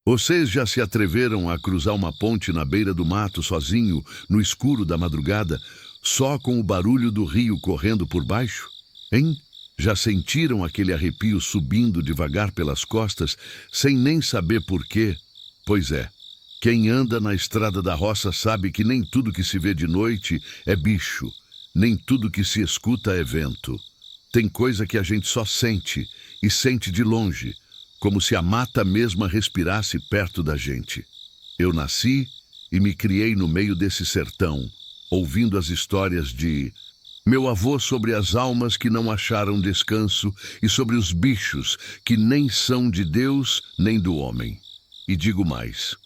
Vocês já se atreveram a cruzar uma ponte na beira do mato sozinho, no escuro da madrugada, só com o barulho do rio correndo por baixo? Hein? Já sentiram aquele arrepio subindo devagar pelas costas, sem nem saber por quê? Pois é, quem anda na estrada da roça sabe que nem tudo que se vê de noite é bicho, nem tudo que se escuta é vento. Tem coisa que a gente só sente, e sente de longe, como se a mata mesma respirasse perto da gente. Eu nasci e me criei no meio desse sertão, ouvindo as histórias de meu avô sobre as almas que não acharam descanso e sobre os bichos que nem são de Deus nem do homem. E digo mais,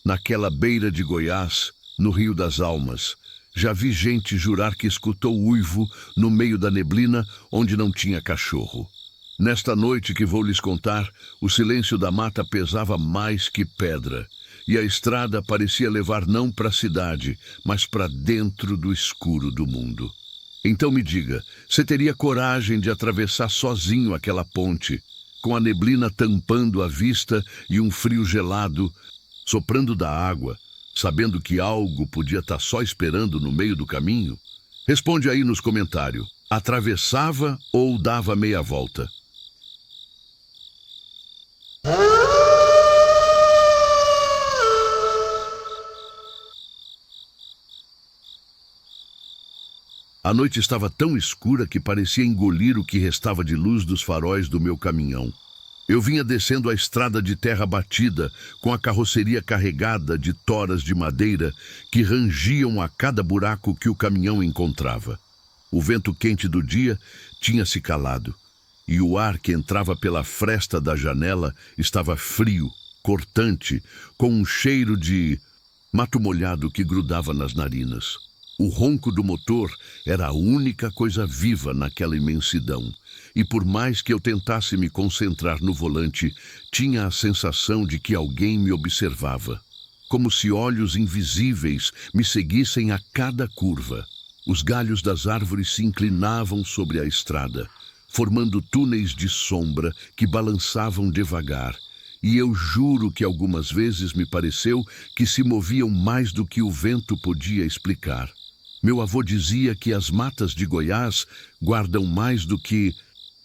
naquela beira de Goiás, no Rio das Almas, já vi gente jurar que escutou uivo no meio da neblina onde não tinha cachorro. Nesta noite que vou lhes contar, o silêncio da mata pesava mais que pedra, e a estrada parecia levar não para a cidade, mas para dentro do escuro do mundo. Então me diga, você teria coragem de atravessar sozinho aquela ponte, com a neblina tampando a vista e um frio gelado soprando da água, sabendo que algo podia estar só esperando no meio do caminho? Responde aí nos comentários. Atravessava ou dava meia volta? A noite estava tão escura que parecia engolir o que restava de luz dos faróis do meu caminhão. Eu vinha descendo a estrada de terra batida, com a carroceria carregada de toras de madeira que rangiam a cada buraco que o caminhão encontrava. O vento quente do dia tinha se calado, e o ar que entrava pela fresta da janela estava frio, cortante, com um cheiro de mato molhado que grudava nas narinas. O ronco do motor era a única coisa viva naquela imensidão, e por mais que eu tentasse me concentrar no volante, tinha a sensação de que alguém me observava, como se olhos invisíveis me seguissem a cada curva. Os galhos das árvores se inclinavam sobre a estrada, formando túneis de sombra que balançavam devagar, e eu juro que algumas vezes me pareceu que se moviam mais do que o vento podia explicar. Meu avô dizia que as matas de Goiás guardam mais do que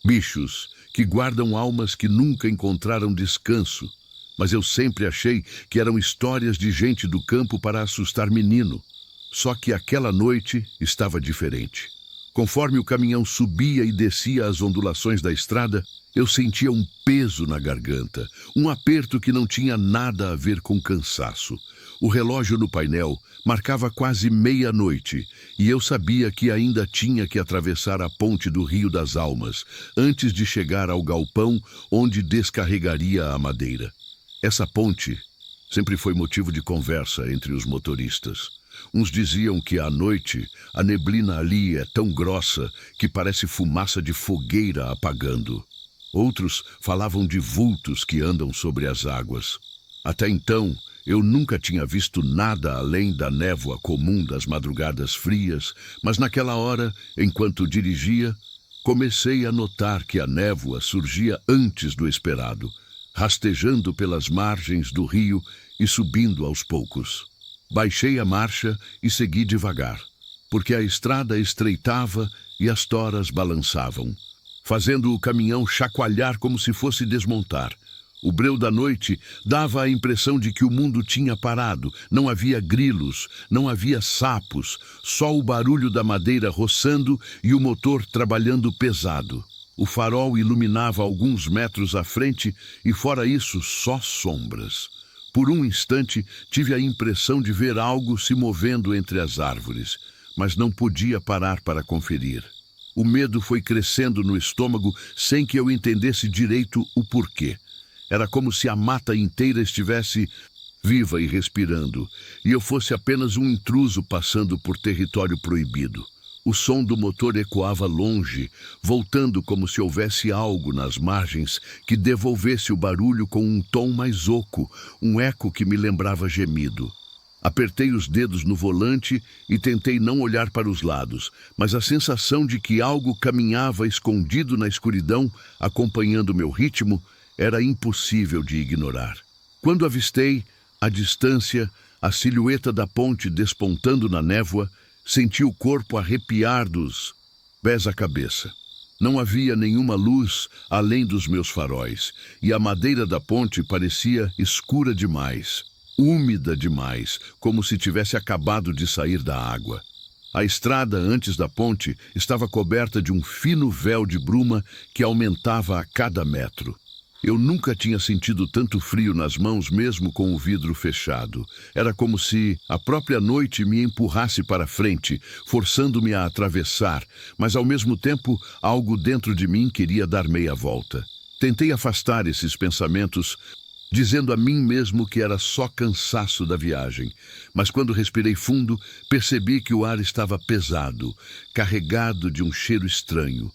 bichos, que guardam almas que nunca encontraram descanso. Mas eu sempre achei que eram histórias de gente do campo para assustar menino. Só que aquela noite estava diferente. Conforme o caminhão subia e descia as ondulações da estrada, eu sentia um peso na garganta, um aperto que não tinha nada a ver com cansaço. O relógio no painel marcava quase meia-noite e eu sabia que ainda tinha que atravessar a ponte do Rio das Almas antes de chegar ao galpão onde descarregaria a madeira. Essa ponte sempre foi motivo de conversa entre os motoristas. Uns diziam que à noite a neblina ali é tão grossa que parece fumaça de fogueira apagando. Outros falavam de vultos que andam sobre as águas. Até então, eu nunca tinha visto nada além da névoa comum das madrugadas frias, mas naquela hora, enquanto dirigia, comecei a notar que a névoa surgia antes do esperado, rastejando pelas margens do rio e subindo aos poucos. Baixei a marcha e segui devagar, porque a estrada estreitava e as toras balançavam, fazendo o caminhão chacoalhar como se fosse desmontar. O breu da noite dava a impressão de que o mundo tinha parado. Não havia grilos, não havia sapos, só o barulho da madeira roçando e o motor trabalhando pesado. O farol iluminava alguns metros à frente e, fora isso, só sombras. Por um instante, tive a impressão de ver algo se movendo entre as árvores, mas não podia parar para conferir. O medo foi crescendo no estômago sem que eu entendesse direito o porquê. Era como se a mata inteira estivesse viva e respirando, e eu fosse apenas um intruso passando por território proibido. O som do motor ecoava longe, voltando como se houvesse algo nas margens que devolvesse o barulho com um tom mais oco, um eco que me lembrava gemido. Apertei os dedos no volante e tentei não olhar para os lados, mas a sensação de que algo caminhava escondido na escuridão, acompanhando meu ritmo, era impossível de ignorar. Quando avistei, à distância, a silhueta da ponte despontando na névoa, senti o corpo arrepiar dos pés à cabeça. Não havia nenhuma luz além dos meus faróis, e a madeira da ponte parecia escura demais, úmida demais, como se tivesse acabado de sair da água. A estrada antes da ponte estava coberta de um fino véu de bruma que aumentava a cada metro. Eu nunca tinha sentido tanto frio nas mãos, mesmo com o vidro fechado. Era como se a própria noite me empurrasse para frente, forçando-me a atravessar, mas ao mesmo tempo algo dentro de mim queria dar meia volta. Tentei afastar esses pensamentos, dizendo a mim mesmo que era só cansaço da viagem. Mas quando respirei fundo, percebi que o ar estava pesado, carregado de um cheiro estranho.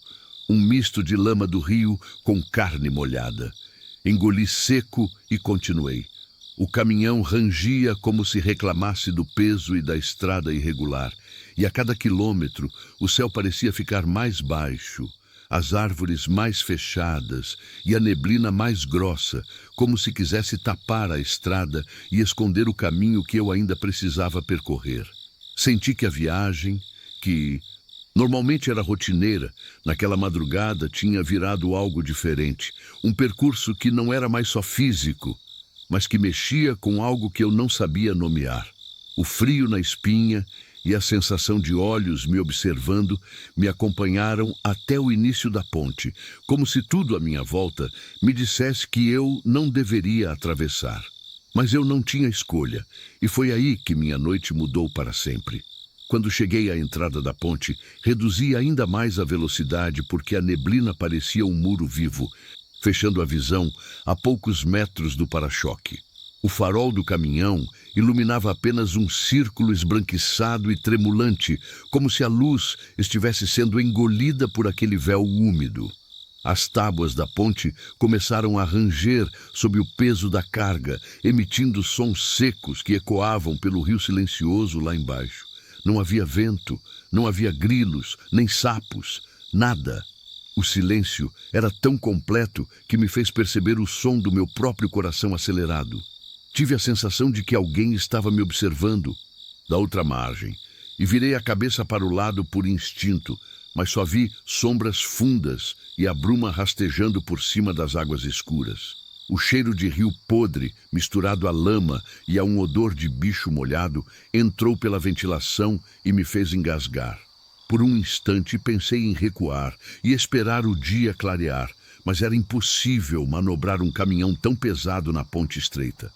Um misto de lama do rio com carne molhada. Engoli seco e continuei. O caminhão rangia como se reclamasse do peso e da estrada irregular. E a cada quilômetro, o céu parecia ficar mais baixo, as árvores mais fechadas e a neblina mais grossa, como se quisesse tapar a estrada e esconder o caminho que eu ainda precisava percorrer. Senti que a viagem, que normalmente era rotineira, naquela madrugada tinha virado algo diferente. Um percurso que não era mais só físico, mas que mexia com algo que eu não sabia nomear. O frio na espinha e a sensação de olhos me observando me acompanharam até o início da ponte, como se tudo à minha volta me dissesse que eu não deveria atravessar. Mas eu não tinha escolha, e foi aí que minha noite mudou para sempre. Quando cheguei à entrada da ponte, reduzi ainda mais a velocidade porque a neblina parecia um muro vivo, fechando a visão a poucos metros do para-choque. O farol do caminhão iluminava apenas um círculo esbranquiçado e tremulante, como se a luz estivesse sendo engolida por aquele véu úmido. As tábuas da ponte começaram a ranger sob o peso da carga, emitindo sons secos que ecoavam pelo rio silencioso lá embaixo. Não havia vento, não havia grilos, nem sapos, nada. O silêncio era tão completo que me fez perceber o som do meu próprio coração acelerado. Tive a sensação de que alguém estava me observando da outra margem e virei a cabeça para o lado por instinto, mas só vi sombras fundas e a bruma rastejando por cima das águas escuras. O cheiro de rio podre, misturado à lama e a um odor de bicho molhado, entrou pela ventilação e me fez engasgar. Por um instante pensei em recuar e esperar o dia clarear, mas era impossível manobrar um caminhão tão pesado na ponte estreita.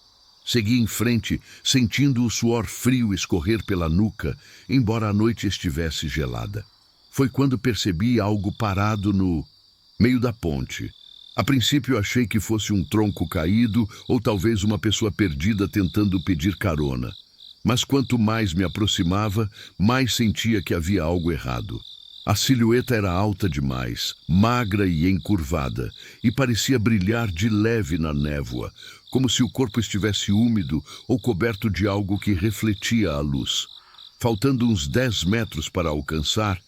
Segui em frente, sentindo o suor frio escorrer pela nuca, embora a noite estivesse gelada. Foi quando percebi algo parado no meio da ponte. A princípio achei que fosse um tronco caído ou talvez uma pessoa perdida tentando pedir carona. Mas quanto mais me aproximava, mais sentia que havia algo errado. A silhueta era alta demais, magra e encurvada, e parecia brilhar de leve na névoa, como se o corpo estivesse úmido ou coberto de algo que refletia a luz. Faltando uns 10 metros para alcançar,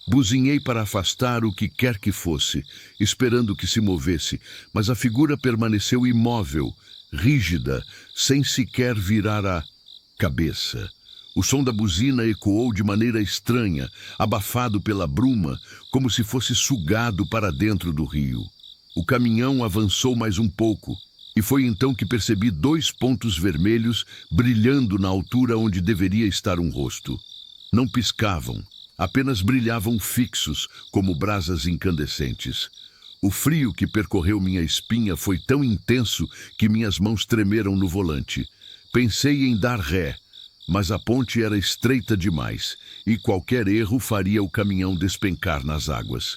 buzinhei para afastar o que quer que fosse, esperando que se movesse, mas a figura permaneceu imóvel, rígida, sem sequer virar a cabeça. O som da buzina ecoou de maneira estranha, abafado pela bruma, como se fosse sugado para dentro do rio. O caminhão avançou mais um pouco, e foi então que percebi 2 pontos vermelhos brilhando na altura onde deveria estar um rosto. Não piscavam. Apenas brilhavam fixos, como brasas incandescentes. O frio que percorreu minha espinha foi tão intenso que minhas mãos tremeram no volante. Pensei em dar ré, mas a ponte era estreita demais, e qualquer erro faria o caminhão despencar nas águas.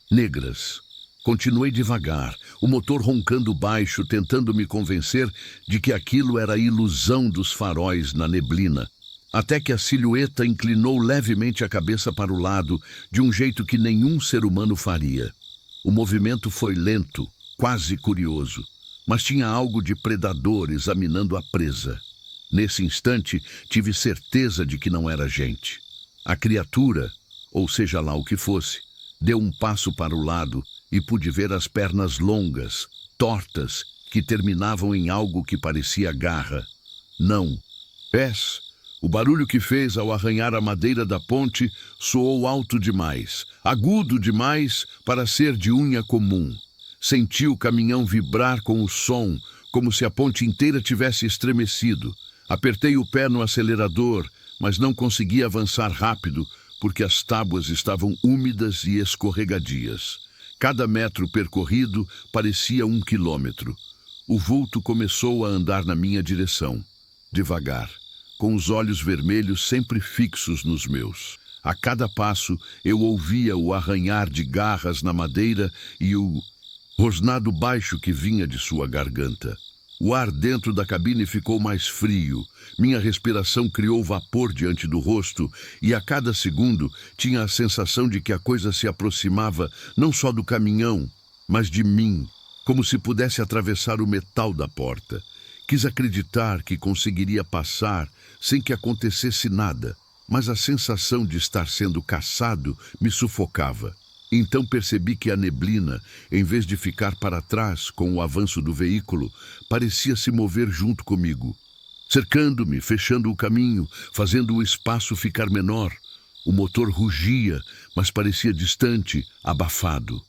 Negras. Continuei devagar, o motor roncando baixo, tentando me convencer de que aquilo era a ilusão dos faróis na neblina. Até que a silhueta inclinou levemente a cabeça para o lado, de um jeito que nenhum ser humano faria. O movimento foi lento, quase curioso, mas tinha algo de predador examinando a presa. Nesse instante, tive certeza de que não era gente. A criatura, ou seja lá o que fosse, deu um passo para o lado e pude ver as pernas longas, tortas, que terminavam em algo que parecia garra. Não, pés. O barulho que fez ao arranhar a madeira da ponte soou alto demais, agudo demais para ser de unha comum. Senti o caminhão vibrar com o som, como se a ponte inteira tivesse estremecido. Apertei o pé no acelerador, mas não consegui avançar rápido, porque as tábuas estavam úmidas e escorregadias. Cada metro percorrido parecia 1 quilômetro. O vulto começou a andar na minha direção, devagar, com os olhos vermelhos sempre fixos nos meus. A cada passo eu ouvia o arranhar de garras na madeira e o rosnado baixo que vinha de sua garganta. O ar dentro da cabine ficou mais frio, minha respiração criou vapor diante do rosto e a cada segundo tinha a sensação de que a coisa se aproximava não só do caminhão, mas de mim, como se pudesse atravessar o metal da porta. Quis acreditar que conseguiria passar sem que acontecesse nada, mas a sensação de estar sendo caçado me sufocava. Então percebi que a neblina, em vez de ficar para trás com o avanço do veículo, parecia se mover junto comigo, cercando-me, fechando o caminho, fazendo o espaço ficar menor. O motor rugia, mas parecia distante, abafado.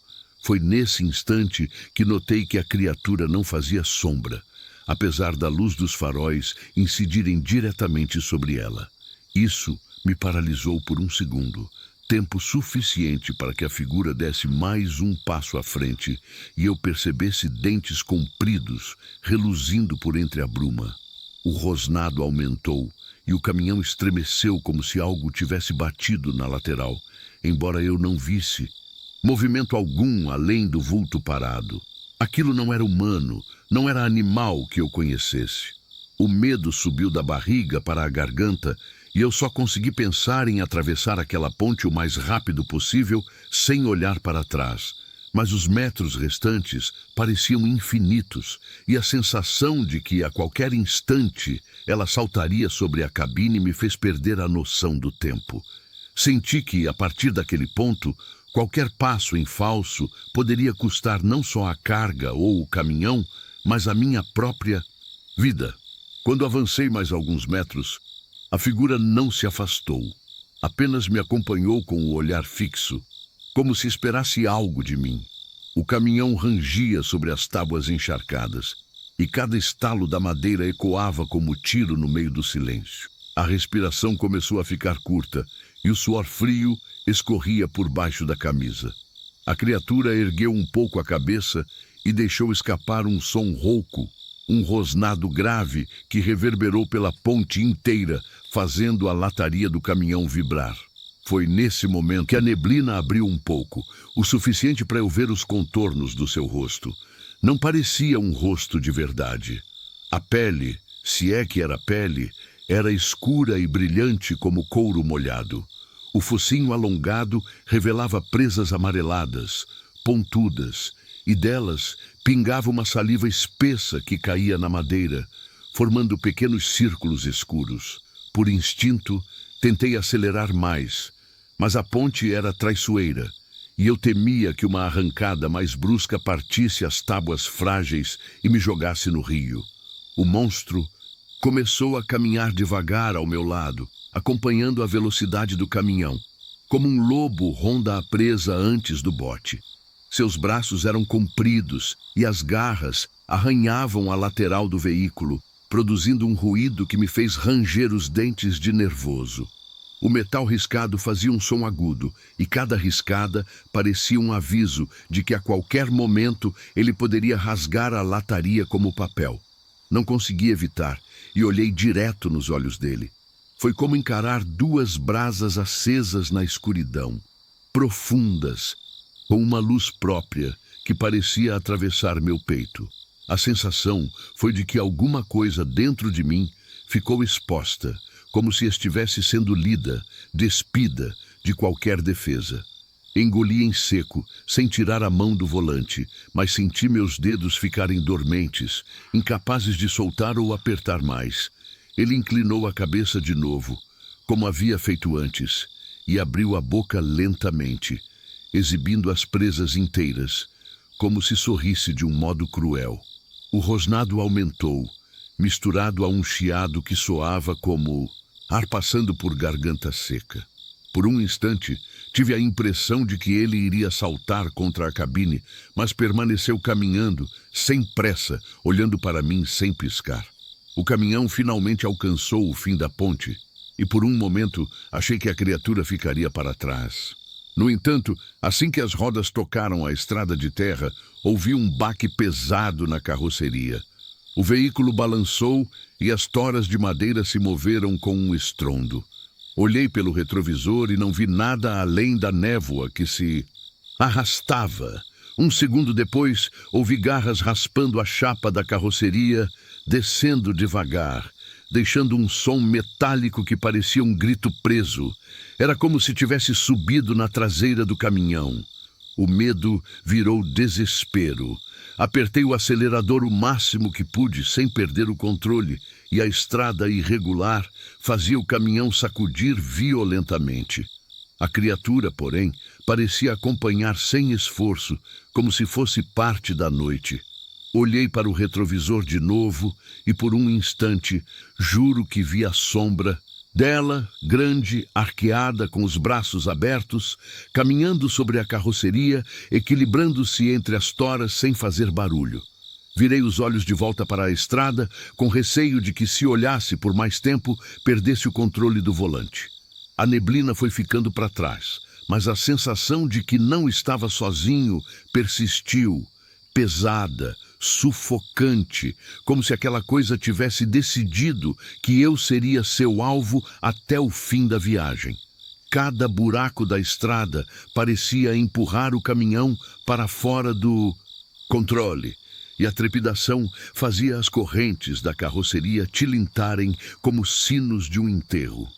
Foi nesse instante que notei que a criatura não fazia sombra, apesar da luz dos faróis incidirem diretamente sobre ela. Isso me paralisou por 1 segundo. Tempo suficiente para que a figura desse mais um passo à frente e eu percebesse dentes compridos reluzindo por entre a bruma. O rosnado aumentou e o caminhão estremeceu como se algo tivesse batido na lateral, embora eu não visse movimento algum além do vulto parado. Aquilo não era humano, não era animal que eu conhecesse. O medo subiu da barriga para a garganta e eu só consegui pensar em atravessar aquela ponte o mais rápido possível, sem olhar para trás. Mas os metros restantes pareciam infinitos, e a sensação de que a qualquer instante ela saltaria sobre a cabine me fez perder a noção do tempo. Senti que, a partir daquele ponto, qualquer passo em falso poderia custar não só a carga ou o caminhão, mas a minha própria vida. Quando avancei mais alguns metros, a figura não se afastou, apenas me acompanhou com o olhar fixo, como se esperasse algo de mim. O caminhão rangia sobre as tábuas encharcadas, e cada estalo da madeira ecoava como tiro no meio do silêncio. A respiração começou a ficar curta, e o suor frio escorria por baixo da camisa. A criatura ergueu um pouco a cabeça e deixou escapar um som rouco, um rosnado grave que reverberou pela ponte inteira, fazendo a lataria do caminhão vibrar. Foi nesse momento que a neblina abriu um pouco, o suficiente para eu ver os contornos do seu rosto. Não parecia um rosto de verdade. A pele, se é que era pele, era escura e brilhante como couro molhado. O focinho alongado revelava presas amareladas, pontudas, e delas pingava uma saliva espessa que caía na madeira, formando pequenos círculos escuros. Por instinto, tentei acelerar mais, mas a ponte era traiçoeira, e eu temia que uma arrancada mais brusca partisse as tábuas frágeis e me jogasse no rio. O monstro começou a caminhar devagar ao meu lado, acompanhando a velocidade do caminhão, como um lobo ronda a presa antes do bote. Seus braços eram compridos e as garras arranhavam a lateral do veículo, produzindo um ruído que me fez ranger os dentes de nervoso. O metal riscado fazia um som agudo, e cada riscada parecia um aviso de que a qualquer momento ele poderia rasgar a lataria como papel. Não consegui evitar, e olhei direto nos olhos dele. Foi como encarar 2 brasas acesas na escuridão, profundas, com uma luz própria que parecia atravessar meu peito. A sensação foi de que alguma coisa dentro de mim ficou exposta, como se estivesse sendo lida, despida de qualquer defesa. Engoli em seco, sem tirar a mão do volante, mas senti meus dedos ficarem dormentes, incapazes de soltar ou apertar mais. Ele inclinou a cabeça de novo, como havia feito antes, e abriu a boca lentamente, exibindo as presas inteiras, como se sorrisse de um modo cruel. O rosnado aumentou, misturado a um chiado que soava como ar passando por garganta seca. Por um instante, tive a impressão de que ele iria saltar contra a cabine, mas permaneceu caminhando, sem pressa, olhando para mim sem piscar. O caminhão finalmente alcançou o fim da ponte, e por um momento achei que a criatura ficaria para trás. No entanto, assim que as rodas tocaram a estrada de terra, ouvi um baque pesado na carroceria. O veículo balançou e as toras de madeira se moveram com um estrondo. Olhei pelo retrovisor e não vi nada além da névoa que se arrastava. Um segundo depois, ouvi garras raspando a chapa da carroceria, descendo devagar, deixando um som metálico que parecia um grito preso. Era como se tivesse subido na traseira do caminhão. O medo virou desespero. Apertei o acelerador o máximo que pude, sem perder o controle, e a estrada irregular fazia o caminhão sacudir violentamente. A criatura, porém, parecia acompanhar sem esforço, como se fosse parte da noite. Olhei para o retrovisor de novo e, por um instante, juro que vi a sombra dela, grande, arqueada, com os braços abertos, caminhando sobre a carroceria, equilibrando-se entre as toras sem fazer barulho. Virei os olhos de volta para a estrada, com receio de que, se olhasse por mais tempo, perdesse o controle do volante. A neblina foi ficando para trás, mas a sensação de que não estava sozinho persistiu, pesada, sufocante, como se aquela coisa tivesse decidido que eu seria seu alvo até o fim da viagem. Cada buraco da estrada parecia empurrar o caminhão para fora do controle, e a trepidação fazia as correntes da carroceria tilintarem como sinos de um enterro.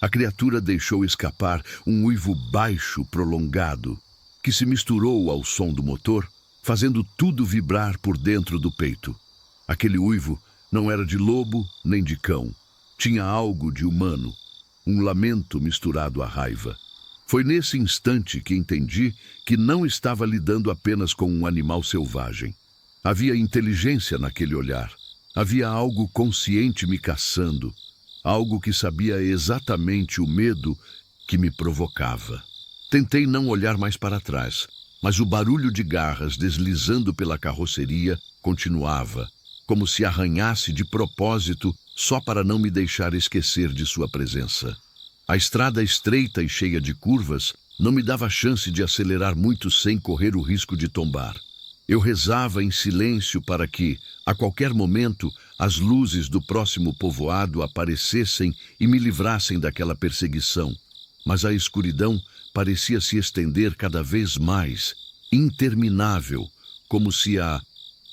A criatura deixou escapar um uivo baixo prolongado, que se misturou ao som do motor, fazendo tudo vibrar por dentro do peito. Aquele uivo não era de lobo nem de cão. Tinha algo de humano, um lamento misturado à raiva. Foi nesse instante que entendi que não estava lidando apenas com um animal selvagem. Havia inteligência naquele olhar. Havia algo consciente me caçando, algo que sabia exatamente o medo que me provocava. Tentei não olhar mais para trás, mas o barulho de garras deslizando pela carroceria continuava, como se arranhasse de propósito só para não me deixar esquecer de sua presença. A estrada estreita e cheia de curvas não me dava chance de acelerar muito sem correr o risco de tombar. Eu rezava em silêncio para que, a qualquer momento, as luzes do próximo povoado aparecessem e me livrassem daquela perseguição. Mas a escuridão parecia se estender cada vez mais, interminável, como se a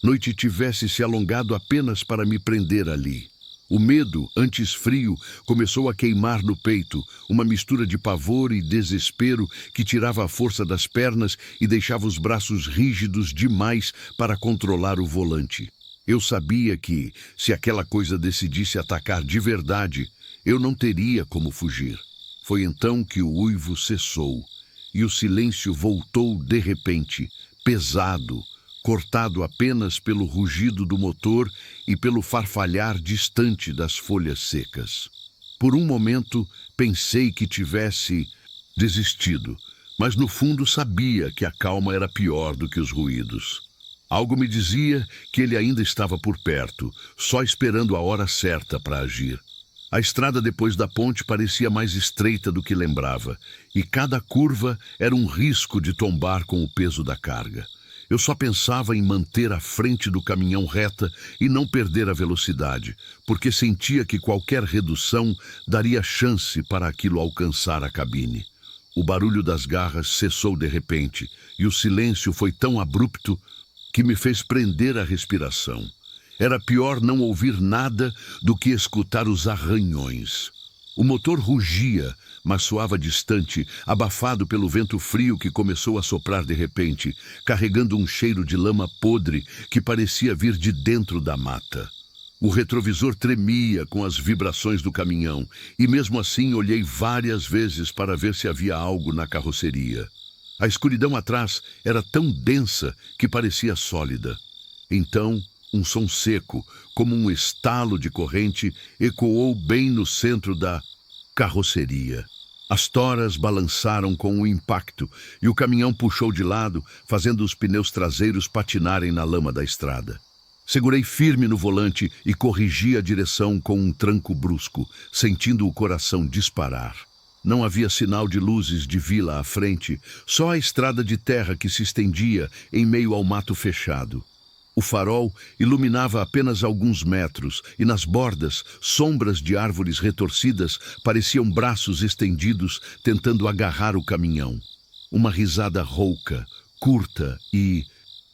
noite tivesse se alongado apenas para me prender ali. O medo, antes frio, começou a queimar no peito, uma mistura de pavor e desespero que tirava a força das pernas e deixava os braços rígidos demais para controlar o volante. Eu sabia que, se aquela coisa decidisse atacar de verdade, eu não teria como fugir. Foi então que o uivo cessou, e o silêncio voltou de repente, pesado, cortado apenas pelo rugido do motor e pelo farfalhar distante das folhas secas. Por um momento, pensei que tivesse desistido, mas no fundo sabia que a calma era pior do que os ruídos. Algo me dizia que ele ainda estava por perto, só esperando a hora certa para agir. A estrada depois da ponte parecia mais estreita do que lembrava, e cada curva era um risco de tombar com o peso da carga. Eu só pensava em manter a frente do caminhão reta e não perder a velocidade, porque sentia que qualquer redução daria chance para aquilo alcançar a cabine. O barulho das garras cessou de repente, e o silêncio foi tão abrupto que me fez prender a respiração. Era pior não ouvir nada do que escutar os arranhões. O motor rugia, mas soava distante, abafado pelo vento frio que começou a soprar de repente, carregando um cheiro de lama podre que parecia vir de dentro da mata. O retrovisor tremia com as vibrações do caminhão, e mesmo assim olhei várias vezes para ver se havia algo na carroceria. A escuridão atrás era tão densa que parecia sólida. Então, Um som seco, como um estalo de corrente, ecoou bem no centro da carroceria. As toras balançaram com o impacto e o caminhão puxou de lado, fazendo os pneus traseiros patinarem na lama da estrada. Segurei firme no volante e corrigi a direção com um tranco brusco, sentindo o coração disparar. Não havia sinal de luzes de vila à frente, só a estrada de terra que se estendia em meio ao mato fechado. O farol iluminava apenas alguns metros e nas bordas, sombras de árvores retorcidas pareciam braços estendidos tentando agarrar o caminhão. Uma risada rouca, curta e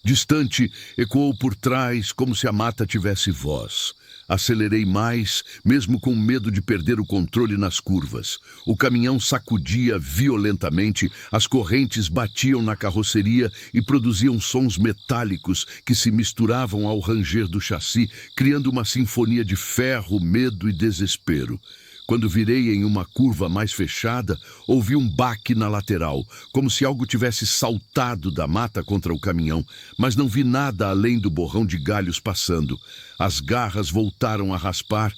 distante ecoou por trás como se a mata tivesse voz. Acelerei mais, mesmo com medo de perder o controle nas curvas. O caminhão sacudia violentamente, as correntes batiam na carroceria e produziam sons metálicos que se misturavam ao ranger do chassi, criando uma sinfonia de ferro, medo e desespero. Quando virei em uma curva mais fechada, ouvi um baque na lateral, como se algo tivesse saltado da mata contra o caminhão, mas não vi nada além do borrão de galhos passando. As garras voltaram a raspar,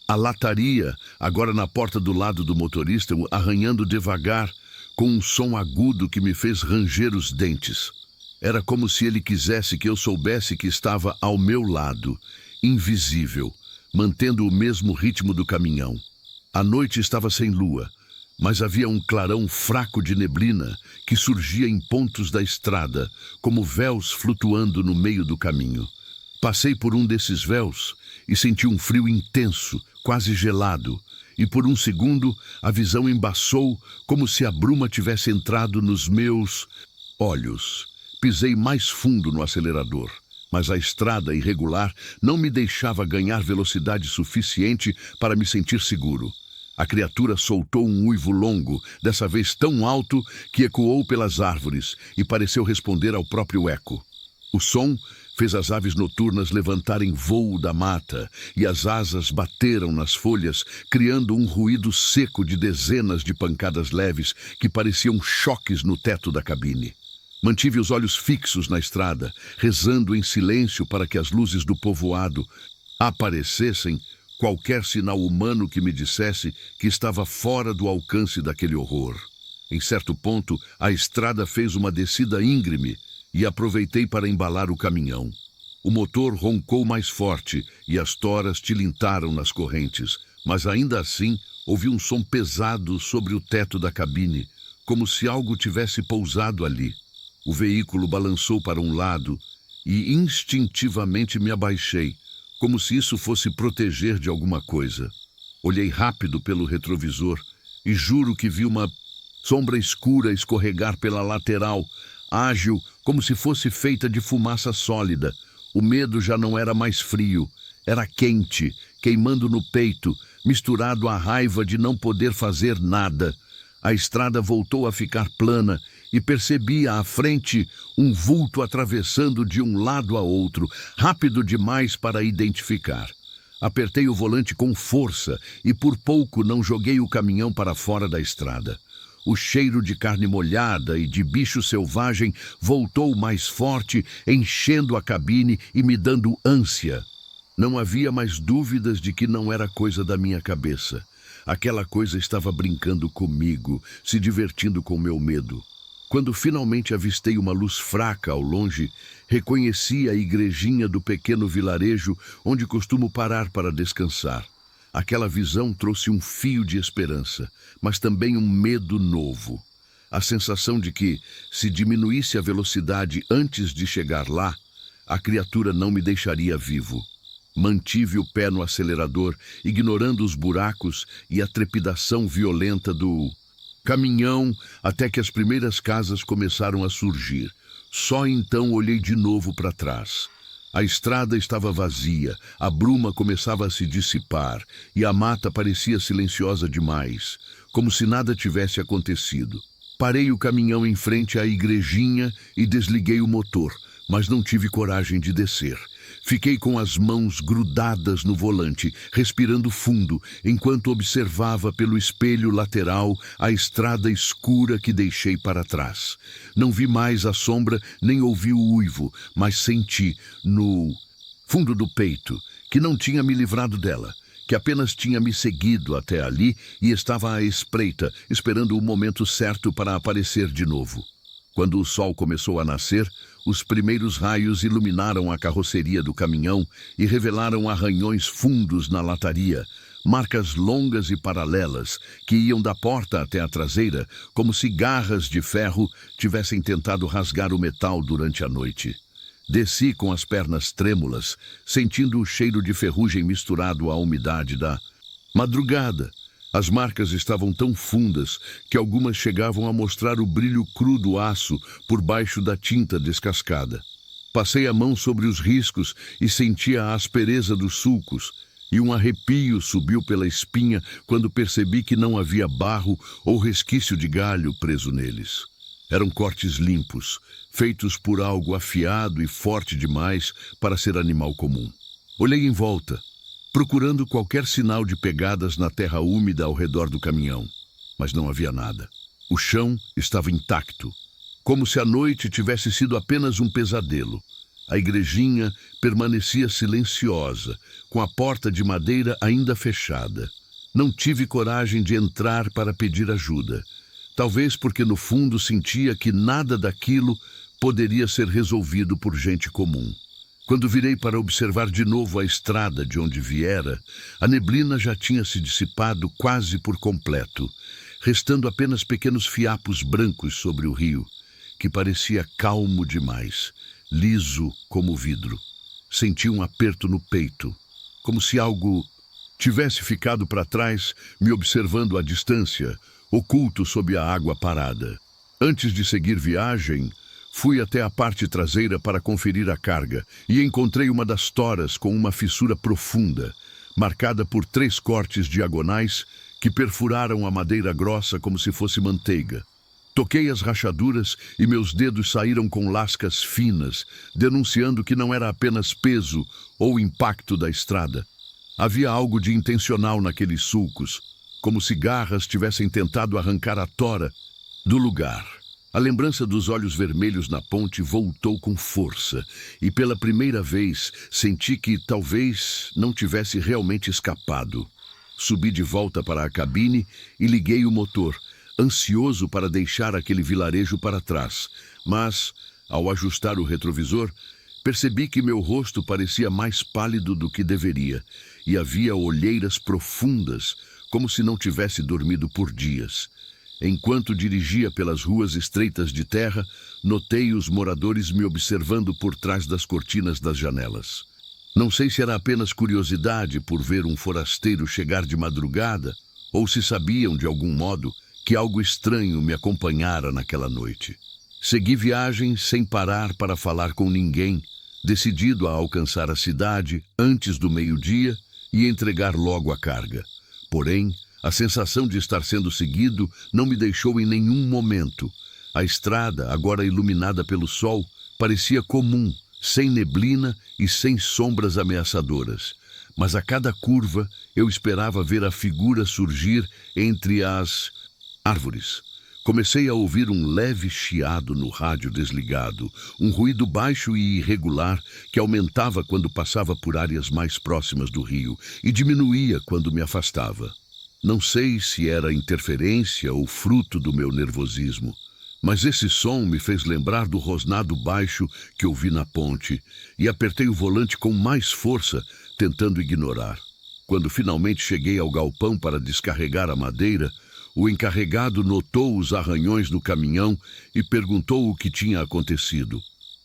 a lataria, agora na porta do lado do motorista, arranhando devagar, com um som agudo que me fez ranger os dentes. Era como se ele quisesse que eu soubesse que estava ao meu lado, invisível, mantendo o mesmo ritmo do caminhão. A noite estava sem lua, mas havia um clarão fraco de neblina que surgia em pontos da estrada, como véus flutuando no meio do caminho. Passei por um desses véus e senti um frio intenso, quase gelado, e por um segundo a visão embaçou como se a bruma tivesse entrado nos meus olhos. Pisei mais fundo no acelerador, mas a estrada irregular não me deixava ganhar velocidade suficiente para me sentir seguro. A criatura soltou um uivo longo, dessa vez tão alto que ecoou pelas árvores e pareceu responder ao próprio eco. O som fez as aves noturnas levantarem voo da mata e as asas bateram nas folhas, criando um ruído seco de dezenas de pancadas leves que pareciam choques no teto da cabine. Mantive os olhos fixos na estrada, rezando em silêncio para que as luzes do povoado aparecessem, qualquer sinal humano que me dissesse que estava fora do alcance daquele horror. Em certo ponto, a estrada fez uma descida íngreme e aproveitei para embalar o caminhão. O motor roncou mais forte e as toras tilintaram nas correntes, mas ainda assim ouvi um som pesado sobre o teto da cabine, como se algo tivesse pousado ali. O veículo balançou para um lado e instintivamente me abaixei, como se isso fosse proteger de alguma coisa. Olhei rápido pelo retrovisor e juro que vi uma sombra escura escorregar pela lateral, ágil, como se fosse feita de fumaça sólida. O medo já não era mais frio, era quente, queimando no peito, misturado à raiva de não poder fazer nada. A estrada voltou a ficar plana e percebi à frente um vulto atravessando de um lado a outro, rápido demais para identificar. Apertei o volante com força e por pouco não joguei o caminhão para fora da estrada. O cheiro de carne molhada e de bicho selvagem voltou mais forte, enchendo a cabine e me dando ânsia. Não havia mais dúvidas de que não era coisa da minha cabeça. Aquela coisa estava brincando comigo, se divertindo com meu medo. Quando finalmente avistei uma luz fraca ao longe, reconheci a igrejinha do pequeno vilarejo onde costumo parar para descansar. Aquela visão trouxe um fio de esperança, mas também um medo novo. A sensação de que, se diminuísse a velocidade antes de chegar lá, a criatura não me deixaria vivo. Mantive o pé no acelerador, ignorando os buracos e a trepidação violenta do caminhão até que as primeiras casas começaram a surgir. Só então olhei de novo para trás. A estrada estava vazia, a bruma começava a se dissipar e a mata parecia silenciosa demais, como se nada tivesse acontecido. Parei o caminhão em frente à igrejinha e desliguei o motor, mas não tive coragem de descer. Fiquei com as mãos grudadas no volante, respirando fundo, enquanto observava pelo espelho lateral a estrada escura que deixei para trás. Não vi mais a sombra nem ouvi o uivo, mas senti, no fundo do peito, que não tinha me livrado dela, que apenas tinha me seguido até ali e estava à espreita, esperando o momento certo para aparecer de novo. Quando o sol começou a nascer, os primeiros raios iluminaram a carroceria do caminhão e revelaram arranhões fundos na lataria, marcas longas e paralelas que iam da porta até a traseira, como se garras de ferro tivessem tentado rasgar o metal durante a noite. Desci com as pernas trêmulas, sentindo o cheiro de ferrugem misturado à umidade da madrugada. As marcas estavam tão fundas que algumas chegavam a mostrar o brilho cru do aço por baixo da tinta descascada. Passei a mão sobre os riscos e senti a aspereza dos sulcos, e um arrepio subiu pela espinha quando percebi que não havia barro ou resquício de galho preso neles. Eram cortes limpos, feitos por algo afiado e forte demais para ser animal comum. Olhei em volta, procurando qualquer sinal de pegadas na terra úmida ao redor do caminhão, mas não havia nada. O chão estava intacto, como se a noite tivesse sido apenas um pesadelo. A igrejinha permanecia silenciosa, com a porta de madeira ainda fechada. Não tive coragem de entrar para pedir ajuda. Talvez porque no fundo sentia que nada daquilo poderia ser resolvido por gente comum. Quando virei para observar de novo a estrada de onde viera, a neblina já tinha se dissipado quase por completo, restando apenas pequenos fiapos brancos sobre o rio, que parecia calmo demais, liso como vidro. Senti um aperto no peito, como se algo tivesse ficado para trás, me observando à distância, oculto sob a água parada. Antes de seguir viagem, fui até a parte traseira para conferir a carga e encontrei uma das toras com uma fissura profunda, marcada por 3 cortes diagonais que perfuraram a madeira grossa como se fosse manteiga. Toquei as rachaduras e meus dedos saíram com lascas finas, denunciando que não era apenas peso ou impacto da estrada. Havia algo de intencional naqueles sulcos, como se garras tivessem tentado arrancar a tora do lugar. A lembrança dos olhos vermelhos na ponte voltou com força, e pela primeira vez senti que talvez não tivesse realmente escapado. Subi de volta para a cabine e liguei o motor, ansioso para deixar aquele vilarejo para trás. Mas, ao ajustar o retrovisor, percebi que meu rosto parecia mais pálido do que deveria, e havia olheiras profundas, como se não tivesse dormido por dias. Enquanto dirigia pelas ruas estreitas de terra, notei os moradores me observando por trás das cortinas das janelas. Não sei se era apenas curiosidade por ver um forasteiro chegar de madrugada, ou se sabiam, de algum modo, que algo estranho me acompanhara naquela noite. Segui viagem sem parar para falar com ninguém, decidido a alcançar a cidade antes do meio-dia e entregar logo a carga. Porém, a sensação de estar sendo seguido não me deixou em nenhum momento. A estrada, agora iluminada pelo sol, parecia comum, sem neblina e sem sombras ameaçadoras. Mas a cada curva eu esperava ver a figura surgir entre as árvores. Comecei a ouvir um leve chiado no rádio desligado, um ruído baixo e irregular que aumentava quando passava por áreas mais próximas do rio e diminuía quando me afastava. Não sei se era interferência ou fruto do meu nervosismo, mas esse som me fez lembrar do rosnado baixo que ouvi na ponte e apertei o volante com mais força, tentando ignorar. Quando finalmente cheguei ao galpão para descarregar a madeira, o encarregado notou os arranhões no caminhão e perguntou o que tinha acontecido.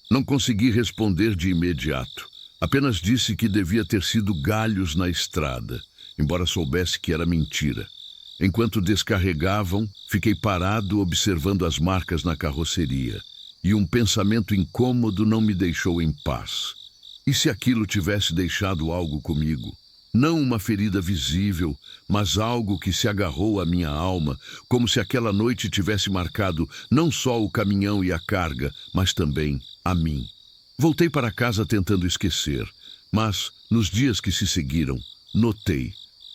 Não consegui responder de imediato. Apenas disse que devia ter sido galhos na estrada, embora soubesse que era mentira. Enquanto descarregavam, fiquei parado observando as marcas na carroceria, e um pensamento incômodo não me deixou em paz. E se aquilo tivesse deixado algo comigo? Não uma ferida visível, mas algo que se agarrou à minha alma, como se aquela noite tivesse marcado não só o caminhão e a carga, mas também a mim. Voltei para casa tentando esquecer, mas, nos dias que se seguiram, notei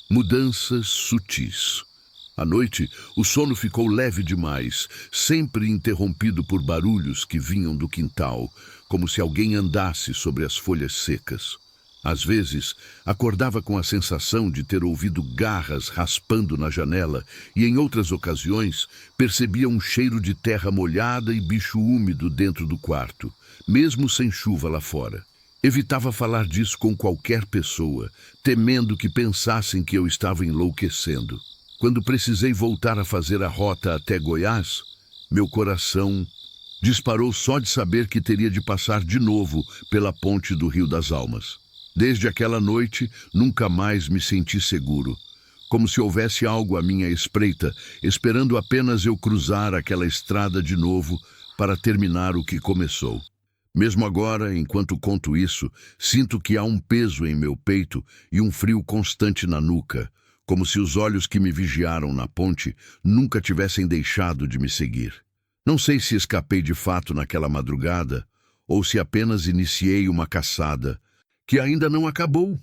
mudanças sutis. À noite, o sono ficou leve demais, sempre interrompido por barulhos que vinham do quintal, como se alguém andasse sobre as folhas secas. Às vezes, acordava com a sensação de ter ouvido garras raspando na janela e, em outras ocasiões, percebia um cheiro de terra molhada e bicho úmido dentro do quarto, mesmo sem chuva lá fora. Evitava falar disso com qualquer pessoa, temendo que pensassem que eu estava enlouquecendo. Quando precisei voltar a fazer a rota até Goiás, meu coração disparou só de saber que teria de passar de novo pela ponte do Rio das Almas. Desde aquela noite, nunca mais me senti seguro, como se houvesse algo à minha espreita, esperando apenas eu cruzar aquela estrada de novo para terminar o que começou. Mesmo agora, enquanto conto isso, sinto que há um peso em meu peito e um frio constante na nuca, como se os olhos que me vigiaram na ponte nunca tivessem deixado de me seguir. Não sei se escapei de fato naquela madrugada ou se apenas iniciei uma caçada que ainda não acabou.